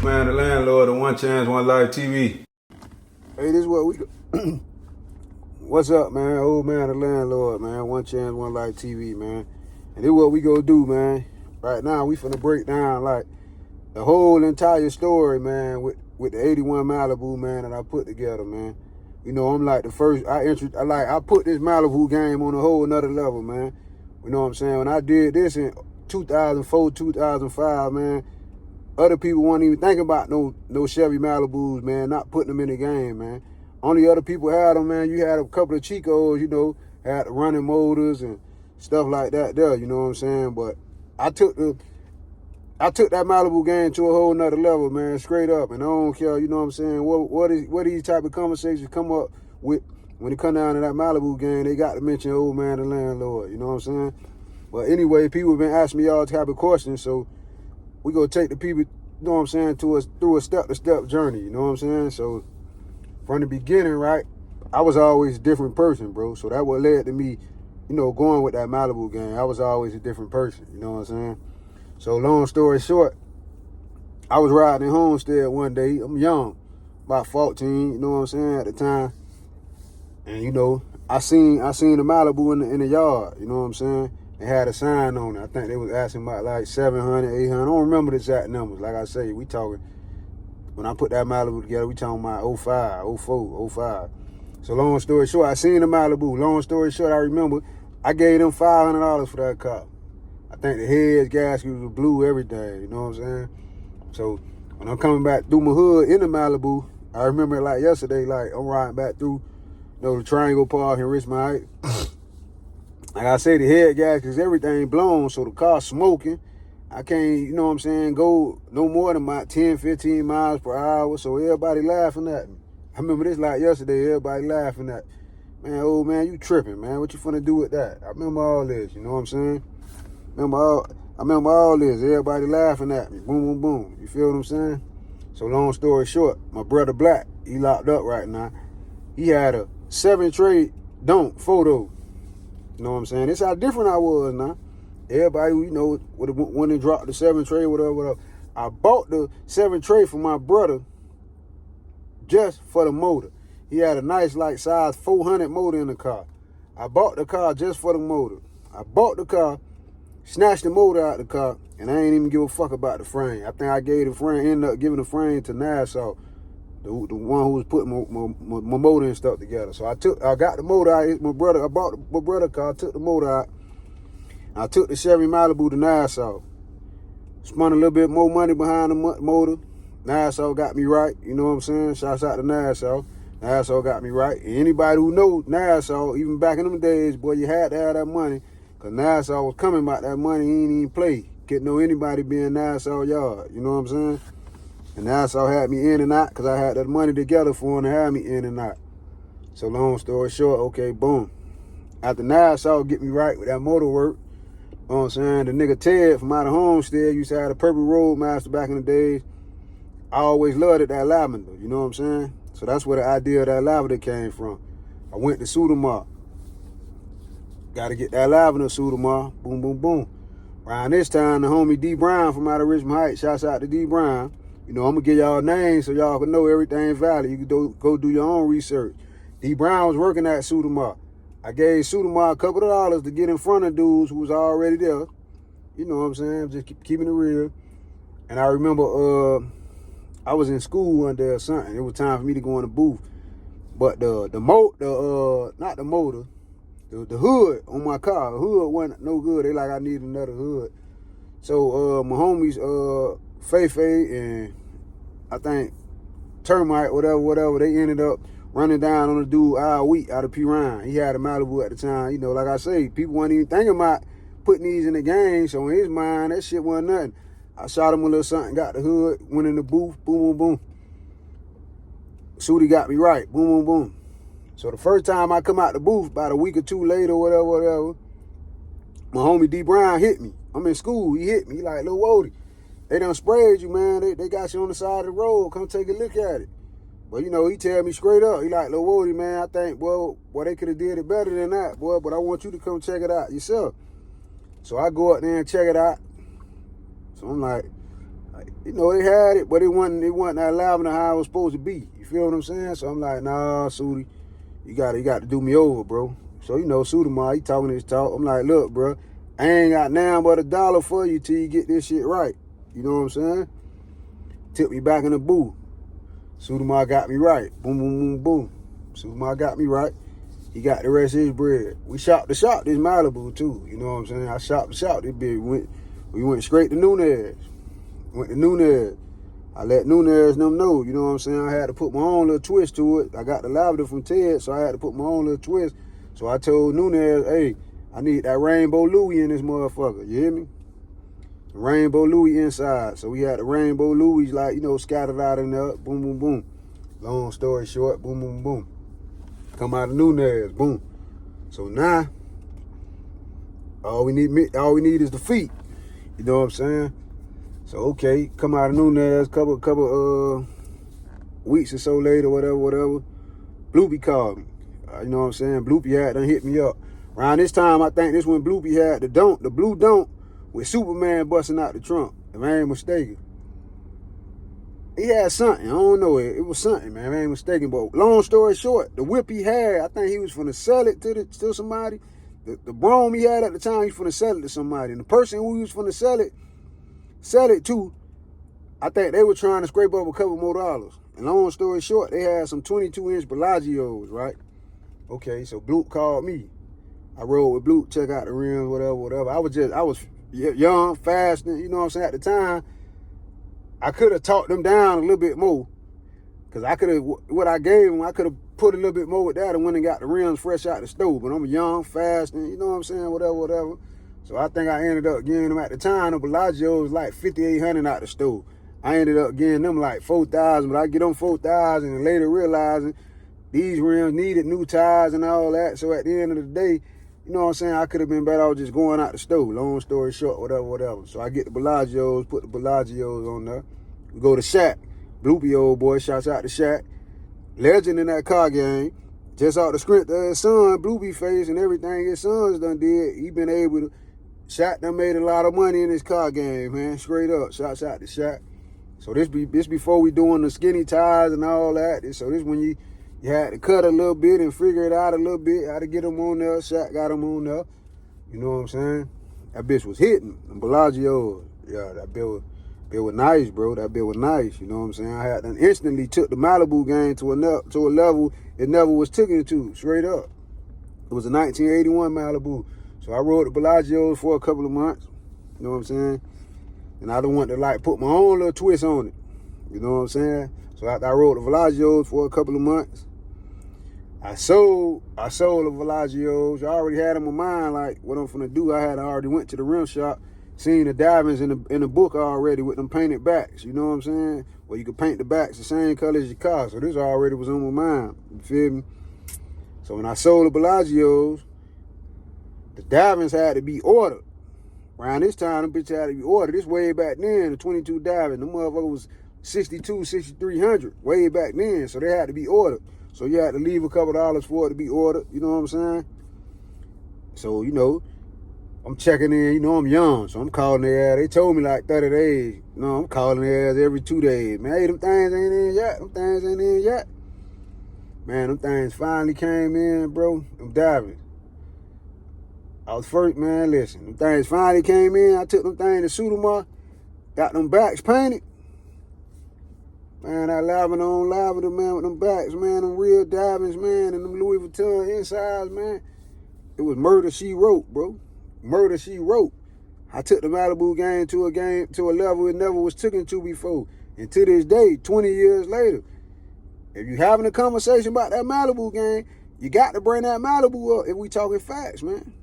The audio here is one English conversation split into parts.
Man, the landlord of One Chance, One Life TV. Hey, this is what we... What's up, man? Oldman Da Landlord, man. One Chance, One Life TV, man. And this is what we gonna do, man. Right now, we finna break down, like, the whole entire story, man, with the 81 Malibu, man, that I put together, man. You know, I'm like the first... I put this Malibu game on a whole nother level, man. You know what I'm saying? When I did this in 2004, 2005, man, other people weren't even thinking about no Chevy Malibus, man, not putting them in the game, man. Only other people had them, man. You had a couple of Chicos, you know, had running motors and stuff like that there, you know what I'm saying? But I took that Malibu game to a whole nother level, man, straight up. And I don't care, you know what I'm saying? What these type of conversations come up with when it come down to that Malibu game, they got to mention Oldman Da Landlord, you know what I'm saying? But anyway, people have been asking me all type of questions, so we gonna take the people, you know what I'm saying, through a step-to-step journey, you know what I'm saying? So from the beginning, right, I was always a different person, bro. So that what led to me, you know, going with that Malibu game. I was always a different person, you know what I'm saying? So long story short, I was riding in Homestead one day. I'm young, about 14, you know what I'm saying, at the time. And, you know, I seen the Malibu in the yard, you know what I'm saying? It had a sign on it. I think they was asking about like 700, 800. I don't remember the exact numbers. Like I say, we talking, when I put that Malibu together, we talking about 05, 04, 05. So long story short, I seen the Malibu. Long story short, I remember I gave them $500 for that car. I think the heads, gasket was blue, everything, you know what I'm saying? So when I'm coming back through my hood in the Malibu, I remember it like yesterday, like I'm riding back through, you know, the Triangle Park in Richmond Heights. Like I say, the head gaskets, everything blown, so the car's smoking. I can't, you know what I'm saying, go no more than about 10, 15 miles per hour, so everybody laughing at me. I remember this like yesterday, everybody laughing at me. Man, old man, you tripping, man. What you finna do with that? I remember all this, you know what I'm saying? I remember all this, everybody laughing at me. Boom, boom, boom. You feel what I'm saying? So long story short, my brother Black, he locked up right now. He had a 7-tray don't photo. You know what I'm saying? This how different I was now. Everybody, you know, when they dropped the 7-tray, whatever. I bought the 7-tray for my brother just for the motor. He had a nice, like, size 400 motor in the car. I bought the car just for the motor. I bought the car, snatched the motor out of the car, and I ain't even give a fuck about the frame. I think I gave the frame, ended up giving the frame to Nassau, the one who was putting my motor and stuff together. So I got the motor out. I bought my brother car, took the motor out. I took the Chevy Malibu to Nassau. Spun a little bit more money behind the motor. Nassau got me right, you know what I'm saying? Shouts out to Nassau. Nassau got me right. And anybody who knows Nassau, even back in them days, boy, you had to have that money. Because Nassau was coming about that money, he ain't even play. Couldn't know anybody be in Nassau yard, you know what I'm saying? And Nassau had me in and out because I had that money together for him to have me in and out. So long story short, okay, boom. After Nassau get me right with that motor work, you know what I'm saying? The nigga Ted from out of Homestead used to have a Purple Roadmaster back in the days. I always loved it, that lavender, you know what I'm saying? So that's where the idea of that lavender came from. I went to Sudamar. Got to get that lavender Sudamar. Boom, boom, boom. Around this time, the homie D Brown from out of Richmond Heights, shouts out to D Brown. You know, I'm going to give y'all names so y'all can know everything valid. You can go do your own research. D Brown was working at Sudamar. I gave Sudamar a couple of dollars to get in front of dudes who was already there. You know what I'm saying? Just keeping it real. And I remember I was in school one day or something. It was time for me to go in the booth. But the hood on my car, the hood wasn't no good. They like, I need another hood. So my homies, Feifei and I think Termite, whatever, they ended up running down on the dude all week out of P. Ryan. He had a Malibu at the time. You know, like I say, people weren't even thinking about putting these in the game. So in his mind, that shit wasn't nothing. I shot him a little something, got the hood, went in the booth, boom, boom, boom. Sudi got me right, boom, boom, boom. So the first time I come out the booth, about a week or two later, whatever, my homie D Brown hit me. I'm in school, he hit me. He like, Lil Wody, they done sprayed you, man. They got you on the side of the road. Come take a look at it. But, you know, he tell me straight up. He like, Lil Wody, man, I think, boy, they could have did it better than that, boy. But I want you to come check it out yourself. So I go up there and check it out. So I'm like, You know, they had it, but it wasn't that lavender how it was supposed to be. You feel what I'm saying? So I'm like, nah, Sudi, you got to do me over, bro. So, you know, Sudamar, he talking his talk. I'm like, look, bro, I ain't got nothing but $1 for you till you get this shit right. You know what I'm saying? Took me back in the booth. Sudamar got me right. Boom, boom, boom, boom. Sudamar got me right. He got the rest of his bread. We shot this Malibu too. You know what I'm saying? I shot this bitch. We went straight to Nunez. Went to Nunez. I let Nunez them know, you know what I'm saying? I had to put my own little twist to it. I got the lavender from Ted, so I had to put my own little twist. So I told Nunez, hey, I need that Rainbow Louis in this motherfucker. You hear me? Rainbow Louis inside. So we had the Rainbow Louis, like, you know, scattered out in there. Boom, boom, boom. Long story short, boom, boom, boom. Come out of Nunez, boom. So now, all we need is the feet. You know what I'm saying? So okay, come out of Nunez, couple weeks or so later, whatever. Bloopy called me. You know what I'm saying? Bloopy had done hit me up. Around this time, I think this when Bloopy had the blue don't with Superman busting out the trunk. If I ain't mistaken. He had something. I don't know. It was something, man. If I ain't mistaken. But long story short, the whip he had, I think he was finna sell it to somebody. The Brougham he had at the time, he was finna sell it to somebody. And the person who he was finna sell it to, I think they were trying to scrape up a couple more dollars. And long story short, they had some 22-inch Bellagio's, right? Okay, so Bloop called me. I rode with Bloop, check out the rims, whatever. I was young, fast, you know what I'm saying? At the time, I could have talked them down a little bit more. Because what I gave them, I could have put a little bit more with that and went and got the rims fresh out the stove. But I'm young, fast, and you know what I'm saying? Whatever. So I think I ended up getting them at the time. The Bellagio was like $5,800 out the stove. I ended up getting them like $4,000, but I get them $4,000 and later realizing these rims needed new tires and all that. So at the end of the day, you know what I'm saying, I could have been better off just going out the stove. Long story short, whatever. So I get the Bellagios, put the Bellagios on there. We go to Shaq. Bloopy old boy, shouts out to Shaq. Legend in that car game. Just out the script of his son, Bloopy face and everything his son's done did. He been able to, Shaq done made a lot of money in his car game, man. Straight up. Shouts out to Shaq. So this before we doing the skinny tires and all that. So this when you had to cut a little bit and figure it out a little bit, how to get them on there. Shaq got them on there. You know what I'm saying? That bitch was hitting. And Bellagio, yeah, that bill was nice, bro. That bill was nice. You know what I'm saying? I had done instantly took the Malibu game to a level it never was taken to, straight up. It was a 1981 Malibu. So I rode the Bellagio for a couple of months. You know what I'm saying? And I don't want to like put my own little twist on it. You know what I'm saying? So I rode the Bellagios for a couple of months. I sold the Bellagios. I already had in my mind like what I'm finna do. I already went to the rim shop, seen the diamonds in the book already with them painted backs. You know what I'm saying? Well, you could paint the backs the same color as your car. So this already was on my mind. You feel me? So when I sold the Bellagios, the diamonds had to be ordered. Around this time, them bitches had to be ordered. This way back then, the 22 diamond, the motherfucker was 62, 6,300 way back then. So they had to be ordered. So you had to leave a couple dollars for it to be ordered. You know what I'm saying? So, you know, I'm checking in. You know, I'm young. So I'm calling their ass. They told me like 30 days. You know, I'm calling their ass every 2 days. Man, hey, them things ain't in yet. Man, them things finally came in, bro. Them diamonds. I was first, man, listen. Them things finally came in. I took them things to Sudamar. Got them backs painted. Man, that lavender, man, with them backs, man, them real diamonds, man, and them Louis Vuitton insides, man. It was murder she wrote, bro. Murder she wrote. I took the Malibu game to a level it never was taken to before. And to this day, 20 years later, if you having a conversation about that Malibu game, you got to bring that Malibu up if we talking facts, man.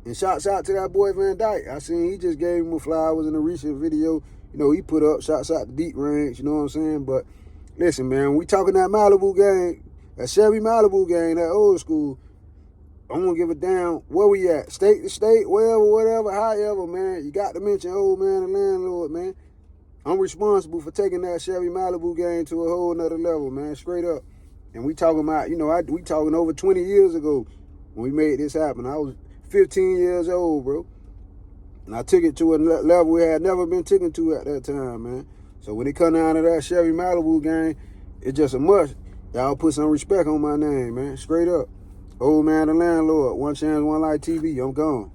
And shouts out to that boy Van Dyke. I seen he just gave him flowers in a recent video. You know, he put up, shouts out to Deep Range, you know what I'm saying? But listen, man, when we talking that Malibu game, that Chevy Malibu game, that old school, I don't give a damn where we at. State to state, whatever, however, man. You got to mention Oldman Da Landlord, man. I'm responsible for taking that Chevy Malibu game to a whole nother level, man, straight up. And we talking about, you know, we talking over 20 years ago when we made this happen. I was 15 years old, bro. And I took it to a level we had never been taken to at that time, man. So when it come down to that Chevy Malibu game, it's just a must. Y'all put some respect on my name, man. Straight up. Oldman Da Landlord. One Chance, One Life TV. I'm gone.